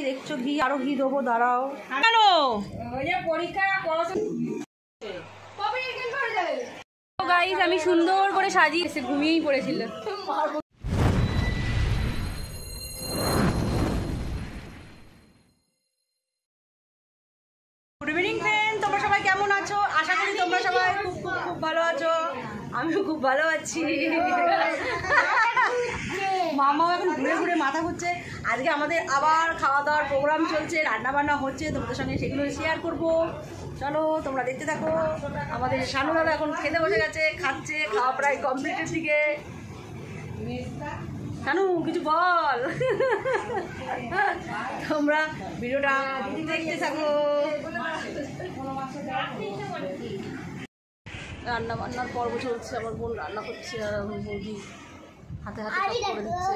দেখছো ঘি আরো ঘি দেবো, দাঁড়াও। কেন গাইস আমি সুন্দর করে সাজিয়ে ঘুমিয়েই পড়েছিল। গুড ইভিনিং ফ্রেন্ড, তোমরা সবাই কেমন আছো? আশা করি তোমরা সবাই খুব খুব খুব ভালো আছো। আমিও খুব ভালো আছি। মামাও এখন ঘুরে ঘুরে মাথা ঘুরছে। আজকে আমাদের আবার খাওয়া দাওয়ার প্রোগ্রাম চলছে, রান্না বান্না হচ্ছে, তোমাদের সঙ্গে সেগুলো শেয়ার করবো। চলো তোমরা দেখতে থাকো। আমাদের শানু দাদা এখন খেতে বসে গেছে, খাচ্ছে, খাওয়া প্রায় কমপ্লিটের দিকে। শানু কিছু বল। তোমরা ভিডিওটা দেখতে থাকো। রান্না বান্নার পর্ব চলছে, আমার বোন রান্না করছে আর এখন বৌদি হাতে হাতে সব করে দিচ্ছে।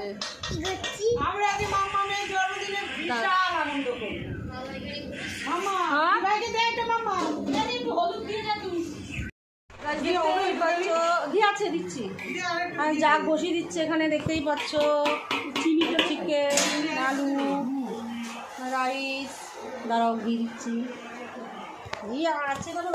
ঘি আছে দিচ্ছি, যাক বসিয়ে দিচ্ছে এখানে, দেখতেই পাচ্ছ। চিকেন, আলু, রাইস, দাঁড়াও ঘি দিচ্ছি। ঘি আছে বলো।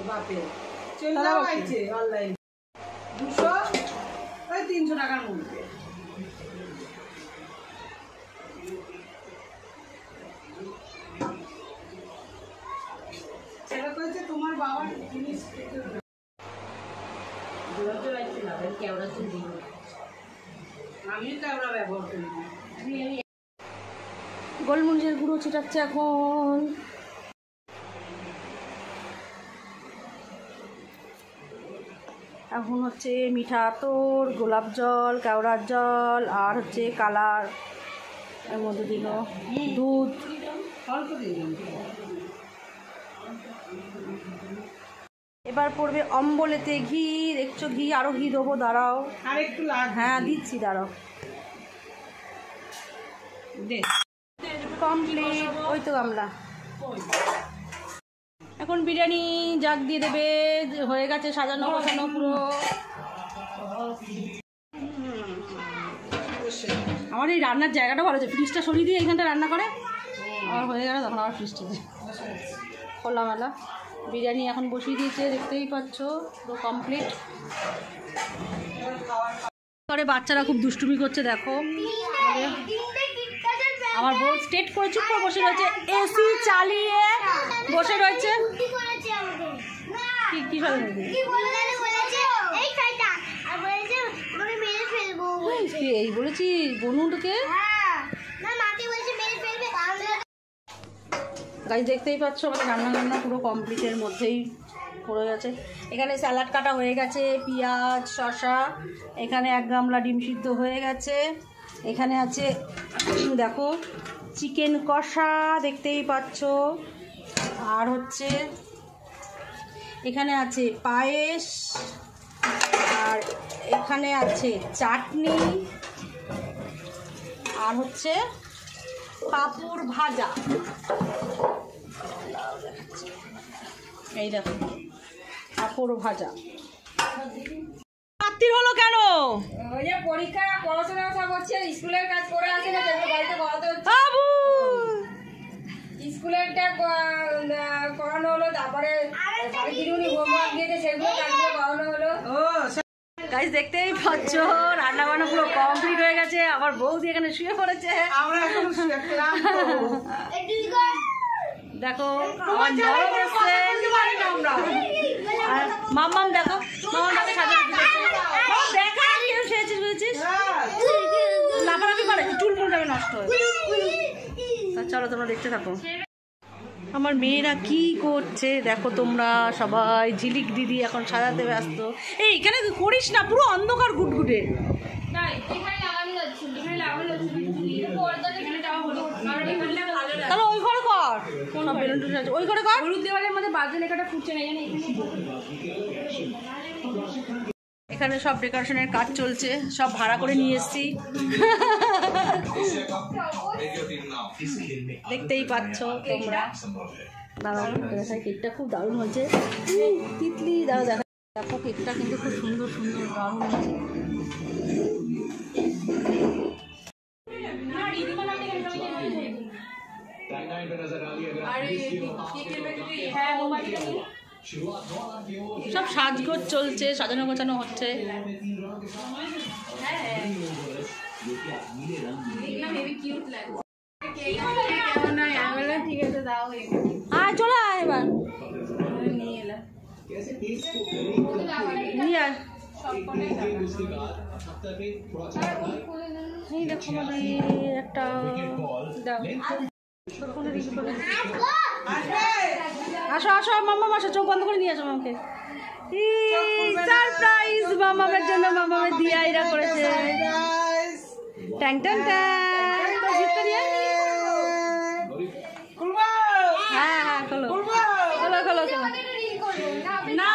বাপের 200-300 টাকার মধ্যে। তোমার বাবার জিনিস আমি কেওড়া ব্যবহার করি। গোলমরিচের গুঁড়ো ছিটাচ্ছে এখন। এখন হচ্ছে মিঠা আতর, গোলাপ জল, কেওড়ার জল আর হচ্ছে কালার, এর মধ্যে দিল দুধ। এবার পড়বে অম্বলেতে ঘি, দেখছো ঘি আরো ঘি দেবো, দাঁড়াও। হ্যাঁ দিচ্ছি, দাঁড়াও। কমপ্লিট, ওই তো গামলা। এখন বিরিয়ানি জাগ দিয়ে দেবে, হয়ে গেছে সাজানো গোছানো পুরো। আমার এই রান্নার জায়গাটা ভালো আছে, ফ্রিজটা সরিয়ে দিয়ে এখানটা রান্না করে আর হয়ে গেল, তখন আবার ফ্রিজটা খোলামেলা। বিরিয়ানি এখন বসিয়ে দিয়েছে, দেখতেই পাচ্ছ পুরো কমপ্লিট করে। বাচ্চারা খুব দুষ্টুমি করছে, দেখো। আমার বউ স্টেট করে চুপ করে বসে রয়েছে, এসি চালিয়ে বসে রয়েছে। কি এই বলেছি বনুটাকে। গাছ দেখতেই পাচ্ছ আমাদের রান্না পুরো কমপ্লিটের মধ্যেই পড়ে গেছে। এখানে স্যালাড কাটা হয়ে গেছে, পেঁয়াজ, শসা, এখানে 1 গামলা ডিম সিদ্ধ হয়ে গেছে। এখানে আছে দেখো চিকেন কষা, দেখতেই পাচ্ছ। আর হচ্ছে এখানে আছে পায়েস, আর এখানে আছে চাটনি, আর হচ্ছে পাঁপড় ভাজা। এই দেখো পাঁপড় ভাজা। রাত্রির হলো কেন? ওই যে পরীক্ষা পড়াশোনা করছে, স্কুলের কাজ করে আসে না, বাড়িতে করাতে হচ্ছে। স্কুলেরটা করানো হলো, তারপরে হোমওয়ার্ক দিয়েছে, সেগুলো কাজগুলো করানো হলো। গাইস দেখতেই পাচ্ছ রান্না বান্না পুরো কমপ্লিট হয়ে গেছে। আমার বৌদি এখানে শুয়ে পড়েছে। দেখো আমার নরম এসছে। আর মাম্মাম দেখো, মাম্মামটাকে সাজাতে দেখা কেউ সেরেছিস বুঝেছিস, লাফালাফি করে চুল মুল যাবে নষ্ট হয়ে। চলো তোমরা দেখতে থাকো আমার মেয়েরা কি করছে। দেখো তোমরা সবাই, ঝিলিক দিদি এখন সাজাতে ব্যস্ত। এই এখানে করিস না, পুরো অন্ধকার ঘুটঘুটে। তাহলে ওই ঘরে কর, কোন বেলুন টুলুন আছে ওই ঘরে কর। হলুদ দেওয়ালের মধ্যে বাজে লেখাটা ফুটছে না, এখানে সব ডেকোরেশনের কাজ চলছে, সব ভাড়া করে নিয়ে এসেছি। দেখতেই পাচ্ছ তোমরা। দাঁড়াও, দেখাই কেকটা খুব দারুণ হয়েছে। তিতলি দাঁড়াও দেখা, দেখো কেকটা কিন্তু খুব সুন্দর সুন্দর দারুণ হয়েছে। সব সাজগোজ চলছে, সাজানো গোছানো হচ্ছে। আয় চলে আয় এবার নিয়ে আয়। এই দেখো একটা আসো আসো মাম্মা, আসো, চোখ বন্ধ করে নিয়ে আসো মামাকে। সারপ্রাইজ মামামের জন্য, মামামের দিয়া এরা করেছে। ট্যাং ট্যাং ট্যাং, হ্যাঁ হ্যাঁ খোলো খোলো খোলো খোলো। না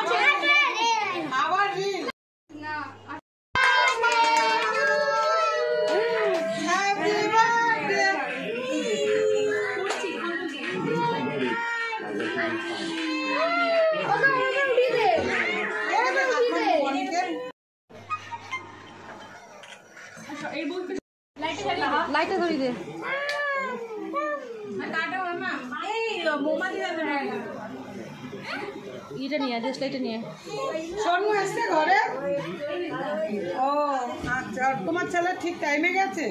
লাইটটা ধরি দে। এটা নিয়ে দেশ লাইটটা নিয়ে। সোনু আসছে ঘরে? ও আচ্ছা, তোমার ছেলে ঠিক টাইমে গেছে?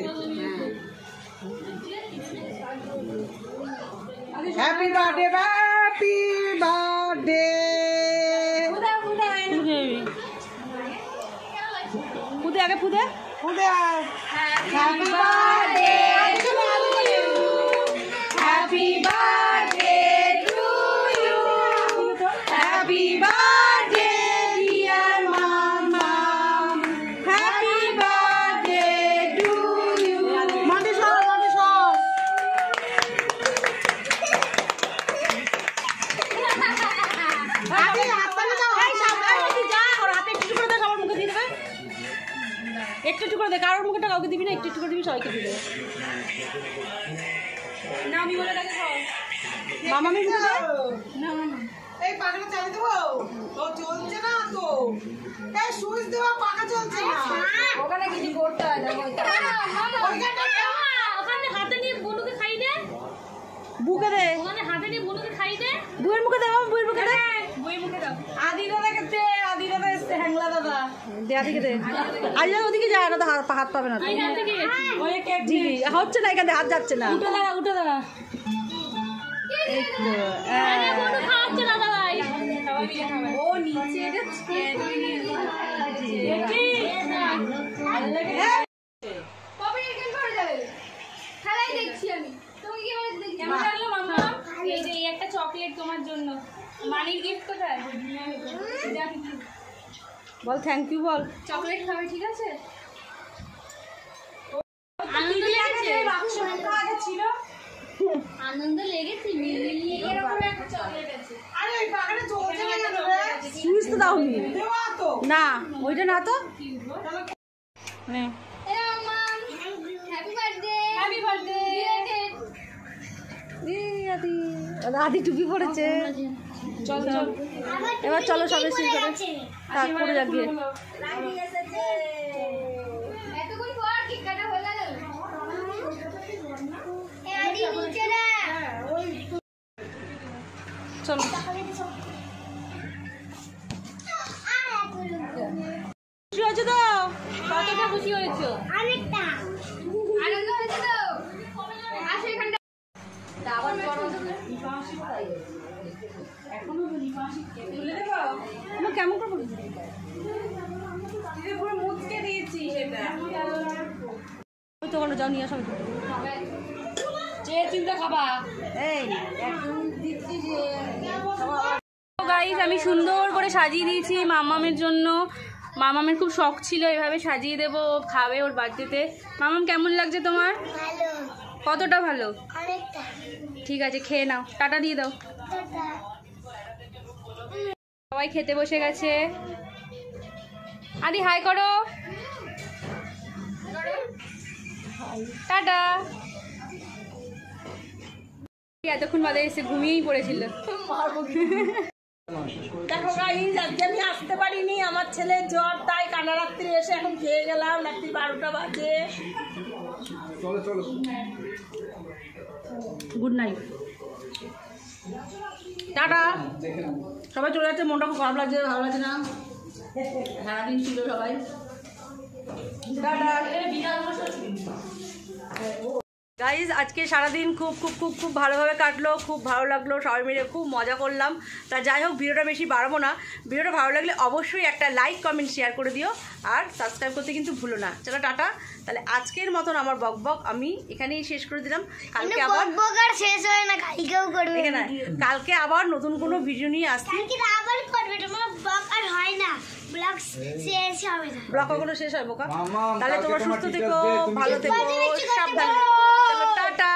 Happy birthday, happy birthday. ফুদে আগে ফুদে ফুদে। Happy birthday happy birthday to you, happy birthday dear মামা, হ্যাপি বার্থডে টু ইউ। মাটি সর, মাটি সর। একটু একটু করে দে, কারোর মুখেটা কাউকে দিবি না, একটু একটু করে দিবি, সবাইকে দিবি। না আমি বলে রাখি মামা আমি মুখে দাও। না এই পাখাটা চালিয়ে দেবো, ও চলছে না তো। এই সুইচ দেওয়া পাখা চলছে না। ওখানে কিছু করতে হয় না। ওখানে হাতে নিয়ে বনুকে খাই দে, বুকে দে, ওখানে হাতে নিয়ে বনুকে খাই দে, বুয়ের মুখে দে, বুয়ের মুখে দে, বুয়ের মুখে দাও। আদি দাদা গেছে, আদি দাদা এসছে, হ্যাংলা দাদা। দে আদিকে দে। আজ ওদিকে যায় না তো, হাত পাবে না। হচ্ছে না, এখানে হাত যাচ্ছে না। উঠে দাঁড়া, উঠে দাঁড়া। এই তো খাওয়াচ্ছে না দাদাই। ও নিচে এটা কবে এখানে করে যাবে? খেলাই দেখছি আমি। তুমি কি বলে দেখছি? কেমন লাগলো মাম্মা? এই যে এই একটা চকলেট তোমার জন্য। মানির গিফট কোথায়? বল থ্যাংক ইউ বল। চকলেট খাবে, ঠিক আছে? আনন্দ লেগেছে। এরকম একটা চকলেট আছে। আরে এই পাখাটা চলছে না কেন রে? সুইচ তো দাওনি। দেওয়া তো। না ওইটা না তো। নে এ মাম্মা, হ্যাপি বার্থডে। Happy birthday. আদি আদি টুপি পড়েছে। চল চল এবার চলো সবাই সিল করে তার করে যাক গিয়ে। এতক্ষণ পর কেক কাটা হয়ে গেল। আদি নিচে না। চলো খুশি হয়েছে তো? কতটা খুশি হয়েছো? অনেকটা আনন্দ হয়েছে তো? আসো এখানটা। আবার এখনো তো নিপাশি তুলে দেবো। তুমি কেমন করে বলছো? দিদি পুরো মুচকে দিয়েছি সেটা। ওই তো যাও নিয়ে আসো। যে চিন্তা খাবা। এই একদম দিচ্ছি যে গাইস আমি সুন্দর করে সাজিয়ে দিয়েছি মামামের জন্য। মামামের খুব শখ ছিল এভাবে সাজিয়ে দেবো, খাবে ওর বার্থডেতে। মামাম কেমন লাগছে তোমার? ভালো। কতটা ভালো? অনেকটা। ঠিক আছে খেয়ে নাও, টাটা দিয়ে দাও। সবাই খেতে বসে গেছে। আদি হাই করো। টাটা। এতক্ষণ বাদে এসে ঘুমিয়েই পড়েছিল। দেখো গাইস, আজকে আমি আসতে পারিনি, আমার ছেলে জ্বর, তাই কানা রাত্রি এসে এখন খেয়ে গেলাম, রাত্রি 12টা বাজে। Good night, tata. সবাই চলে যাচ্ছে, মনটা খুব খারাপ লাগছে, ভালো লাগছে না, সারাদিন ছিল সবাই। গাইজ আজকে সারাদিন খুব খুব খুব খুব ভালোভাবে কাটলো, খুব ভালো লাগলো, সবাই মিলে খুব মজা করলাম। তা যাই হোক, ভিডিওটা বেশি বাড়াবো না। ভিডিওটা ভালো লাগলে অবশ্যই একটা লাইক কমেন্ট শেয়ার করে দিও, আর সাবস্ক্রাইব করতে কিন্তু ভুলো না। চলো টাটা। তাহলে আজকের মতন আমার বক আমি এখানেই শেষ করে দিলাম। কালকে আবার শেষ হয় না, কালকেও করবে, কালকে আবার নতুন কোনো ভিডিও নিয়ে আসছি। কালকে আবার করবে, তোমার ব্লগ আর হয় না, ব্লগ শেষ হবে না, ব্লগ কখনো শেষ হয় বোকা? তাহলে তোমরা সুস্থ থেকো, ভালো থেকো, সাবধানে থেকো। চলো টাটা।